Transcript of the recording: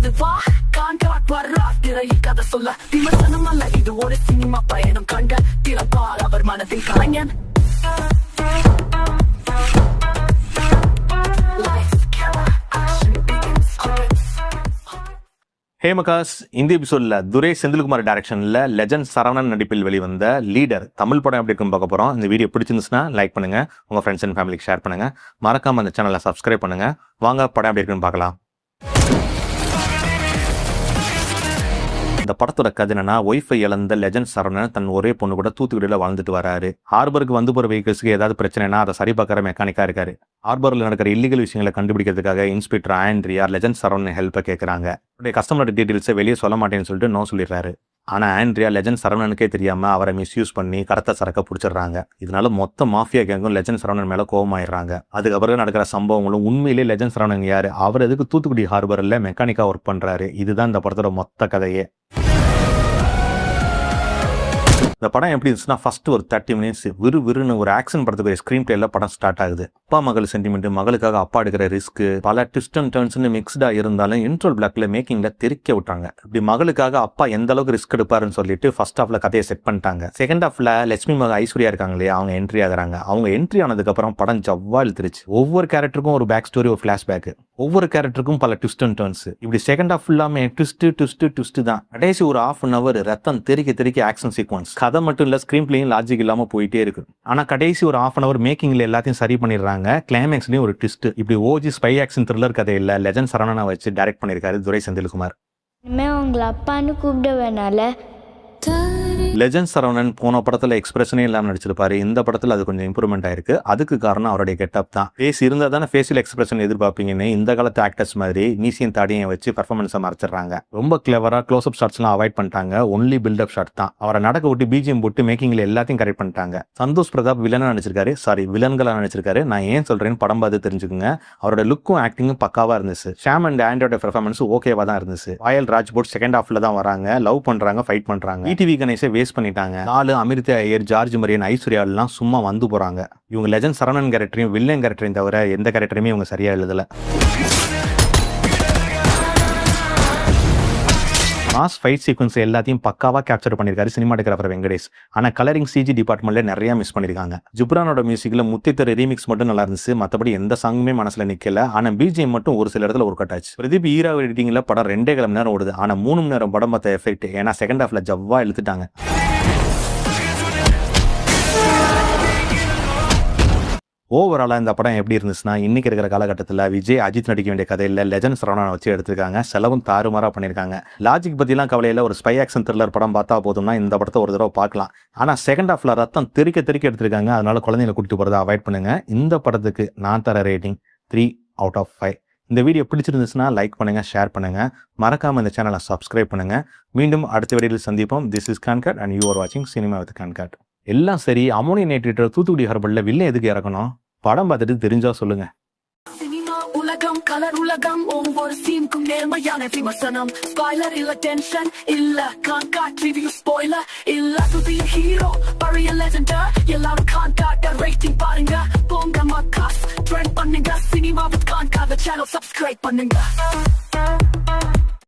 அது வா கான்ட்ராக்ட் வர்றா திரையில் கதை சொல்ல விமர்சனம் அல்ல இது ஒரு சினிமா பயணம் கண்ட திறப்பால் அவர் மனதில் கலைஞன் ஹே மகாஸ், இந்த எபிசோட்ல துரை செந்தில்குமார் டைரக்ஷன்ல லெஜண்ட் சரவணன் நடிப்பில் வெளிவந்த லீடர் தமிழ் படம் எப்படி இருக்குன்னு பார்க்க போறோம். இந்த வீடியோ பிடிச்சிருந்துச்சுன்னா லைக் பண்ணுங்க, உங்க ஃப்ரெண்ட்ஸ் அண்ட் ஃபேமிலிக்கு ஷேர் பண்ணுங்க, மறக்காம அந்த சேனலை சப்ஸ்கிரைப் பண்ணுங்க. வாங்க படம் எப்படி இருக்குன்னு பார்க்கலாம். இந்த படத்தோட கதை என்னன்னா, ஒய்ஃபை இழந்த லெஜண்ட் சரவணன் தன் ஒரே பொண்ணு கூட தூத்துக்குடியில வாழ்ந்துட்டு வராரு. ஹார்பருக்கு வந்து போற வெஹிக்கிள்ஸ்க்கு ஏதாவது பிரச்சனைனா அதை சரி பார்க்கற மெக்கானிக்கா இருக்காரு. ஹார்பர்ல நடக்கிற இல்லீகல் விஷயங்களை கண்டுபிடிக்கிறதுக்காக இன்ஸ்பெக்டர் ஆண்ட்ரியா லெஜண்ட் சரவணன் ஹெல்ப்பை கேட்கறாங்க. கஸ்டமரோட டீடைல்ஸை வெளியே சொல்ல மாட்டேன்னு சொல்லிட்டு நோ சொல்லிடுறாரு. ஆனா ஆண்ட்ரியா லெஜண்ட் சரவணனுக்கே தெரியாம அவரை மிஸ்யூஸ் பண்ணி கடத்த சரக்க பிடிச்சிடுறாங்க. இதனால மொத்த மாஃபியா கேங்கும் லெஜண்ட் சரவணன் மேல கோபமாயிடுறாங்க. அதுக்கப்புறம் நடக்கிற சம்பவங்களும் உண்மையிலேயே லெஜண்ட் சரவணன் யாரு, அவர் எதுக்கு தூத்துக்குடி ஹார்பர்ல மெக்கானிக்கா ஒர்க் பண்றாரு, இதுதான் இந்த படத்தோட மொத்த கதையே. இந்த படம் எப்படி இருந்துச்சுன்னா, ஃபர்ஸ்ட் ஒரு 30 மினிட்ஸ் விறுவிறுன்னு ஒரு ஆக்ஷன் படத்துக்கு ஸ்கிரீன் பிளேல படம் ஸ்டார்ட் ஆகுது. அப்பா மகள் சென்டிமெண்ட், மகளுக்காக அப்பா எடுக்கிற ரிஸ்க், பல ட்விஸ்ட் அண்ட் டர்ன்ஸ்னு மிக்ஸ்டா இருந்தாலும் இன்ட்ரோல் பிளாக்ல மேக்கிங்ல தெரிக்க விட்டாங்க. இப்படி மகளுக்காக அப்பா எந்த அளவுக்கு ரிஸ்க் எடுப்பாருன்னு சொல்லிட்டு ஃபர்ஸ்ட் ஹாஃப்ல கதையை செட் பண்ணிட்டாங்க. செகண்ட் ஹாஃப்ல லட்சுமி மக ஐஸ்வர்யா இருக்காங்க இல்லையா, அவங்க என்ட்ரி ஆகுறாங்க. அவங்க என்ட்ரி ஆனதுக்கு அப்புறம் படம் ஜவ்வா இழுத்துருச்சு. ஒவ்வொரு கேரக்டருக்கும் ஒரு பேக் ஸ்டோரி, ஒரு பிளாஷ்பேக், ஒவ்வொரு கேரக்டருக்கும் பல ட்விஸ்ட் அண்ட் டர்ன்ஸ். இப்படி செகண்ட் ஹாஃப் ஃபுல்லாமே ட்விஸ்ட் தான். கடைசி ஒரு ½ அன் அவர் ரத்தம் தெரிக்க ஆக்ஷன் சீக்வன்ஸ். கதை மட்டும் இல்ல, ஸ்கிரீன் பிளேயும் லாஜிக் இல்லாம போயிட்டே இருக்கு. ஆனா கடைசி ஒரு ½ அன் அவர் மேக்கிங்ல எல்லாத்தையும் சரி பண்ணிடுறாங்க. கிளைமேக்ஸ்லயும் ஒரு ட்விஸ்ட். இப்படி ஓஜி ஸ்பை ஆக்ஷன் த்ரில்லர் கதை இல்ல, லெஜண்ட் சரவணனை வச்சு டைரக்ட் பண்ணிருக்காரு துரை செந்தில்குமார். உங்களை அப்பான்னு கூப்பிடுவேனால லெஜண்ட் சரவணன் போன படத்துல எக்ஸ்பிரஷனே இல்லாம நடிச்சிருப்பாரு. இந்த படத்துல அது கொஞ்சம் இம்ப்ரூவ்மெண்ட் ஆயிருக்கு. அதுக்கு காரணம் அவருடைய கெட்டப் தான். ஃபேஸ் இருந்தா தானே ஃபேஷியல் எக்ஸ்பிரஷன் எதிர்பார்ப்பீங்கன்னு இந்த காலத்து ஆக்டர்ஸ் மாதிரி மீசியும் தாடியை வச்சு பர்ஃபார்மன்ஸை மறைச்சிடுறாங்க. ரொம்ப கிளவரா க்ளோஸ் அப் ஷாட்ஸ் எல்லாம் அவாய்ட் பண்ணிட்டாங்க. ஒன்லி பில்டப் ஷாட் தான். அவரை நடக்க விட்டு பிஜிஎம் போட்டு மேக்கிங்ல எல்லாத்தையும் கரெக்ட் பண்ணிட்டாங்க. சந்தோஷ் பிரதாப் வில்லனா நடிச்சிருக்காரு, வில்லன்களா நடிச்சிருக்காரு. நான் ஏன் சொல்றேன்னு படம் பார்த்து தெரிஞ்சுக்குங்க. அவரோட லுக்கும் ஆக்டிங்கும் பக்காவா இருந்துச்சு. ஷாம் அண்ட் ஆண்ட்ரியோட பெர்ஃபார்மன்ஸ் ஓகேவா தான் இருந்துச்சு. பாயல் ராஜ்போட் செகண்ட் ஹாஃப்ல தான் வராங்க, லவ் பண்றாங்க, ஃபைட் பண்றாங்க. டிவி கணேஷை வேஸ்ட் பண்ணிட்டாங்க. 4 அமிர்த ஐயர், ஜார்ஜ் மரியன், ஐஸ்வர்யா எல்லாம் சும்மா வந்து போறாங்க. இவங்க லெஜண்ட் சரவணன் கேரக்டரையும் வில்லன் கேரக்டரையும் தவிர எந்த கேரக்டருமே இவங்க சரியா எழுதல. மாஸ் ஃபைட் சீக்வன்ஸ் எல்லாத்தையும் பக்காவா கேப்சர் பண்ணிருக்காரு சினிமாட்டோகிராஃபர் வெங்கடேஷ். ஆனா கலரிங் சிஜி டிபார்ட்மெண்ட்ல நிறைய மிஸ் பண்ணிருக்காங்க. ஜிப்ரானோட மியூசிக்ல முத்தித்தர ரீமிக்ஸ் மட்டும் நல்லா இருந்துச்சு. மத்தபடி எந்த சாங்குமே மனசுல நிக்கல. ஆனா பிஜிஎம் மட்டும் ஒரு சில இடத்துல ஒர்க் அவுட் ஆச்சு. பிரதீப் ஈரா எடிட்டிங்ல படம் 2.5 மணி நேரம் ஓடுது. ஆனா 3 மணி நேரம் படம் பார்த்த எஃபெக்ட். ஏன்னா செகண்ட் ஹாஃப்ல ஜவ்வா இழுத்துட்டாங்க. ஓவராலா இந்த படம் எப்படி இருந்துச்சுன்னா, இன்னைக்கு இருக்கிற காலகட்டத்தில் விஜய் அஜித் நடிக்க வேண்டிய கதையில் லெஜண்ட் சரவணனை வச்சு எடுத்திருக்காங்க. செலவும் தாறுமாறா பண்ணியிருக்காங்க. லாஜிக் பத்திலாம் கவலையில் ஒரு ஸ்பை ஆக்ஷன் த்ரில்லர் படம் பார்த்தா போதும்னா இந்த படத்தை ஒரு தடவை பார்க்கலாம். ஆனால் செகண்ட் ஹாஃப்ல ரத்தம் தெரிக்க எடுத்திருக்காங்க. அதனால குழந்தைங்களை கூட்டிட்டு போறதை அவாய்ட் பண்ணுங்க. இந்த படத்துக்கு நான் தர ரேட்டிங் 3 out of 5. இந்த வீடியோ பிடிச்சிருந்துச்சுன்னா லைக் பண்ணுங்க, ஷேர் பண்ணுங்க, மறக்காம இந்த சேனலை சப்ஸ்கிரைப் பண்ணுங்க. மீண்டும் அடுத்த வீடியோவில் சந்திப்போம். திஸ் இஸ் கான்காட் அண்ட் யூ ஆர் வாட்சிங் சினிமா வித் கான்காட். எல்லாம் சரி, அமோனியம் நைட்ரேட்டர் தூத்துக்குடி ஹார்பர்ல வில்ல எதுக்கு இறக்கணும்? படம் பார்த்துட்டு தெரிஞ்சா சொல்லுங்க. சினிமா உலகம், கலர் உலகம், ஒவ்வொரு சீனுக்கும் நேர்மையான விமர்சனம். ஸ்பாய்லர் இல்ல, டென்ஷன் இல்ல, கான்காட் ரிவ்யூ ஸ்பாய்லர் இல்ல. புதிய ஹீரோ, பழைய லெஜெண்டர், எல்லாரும் கான்காட் ரேட்டிங் பாருங்க. போங்க மக்காஸ், ட்ரெண்ட் பண்ணுங்க. சினிமா வித் கான்காட் சேனல் சப்ஸ்கிரைப் பண்ணுங்க.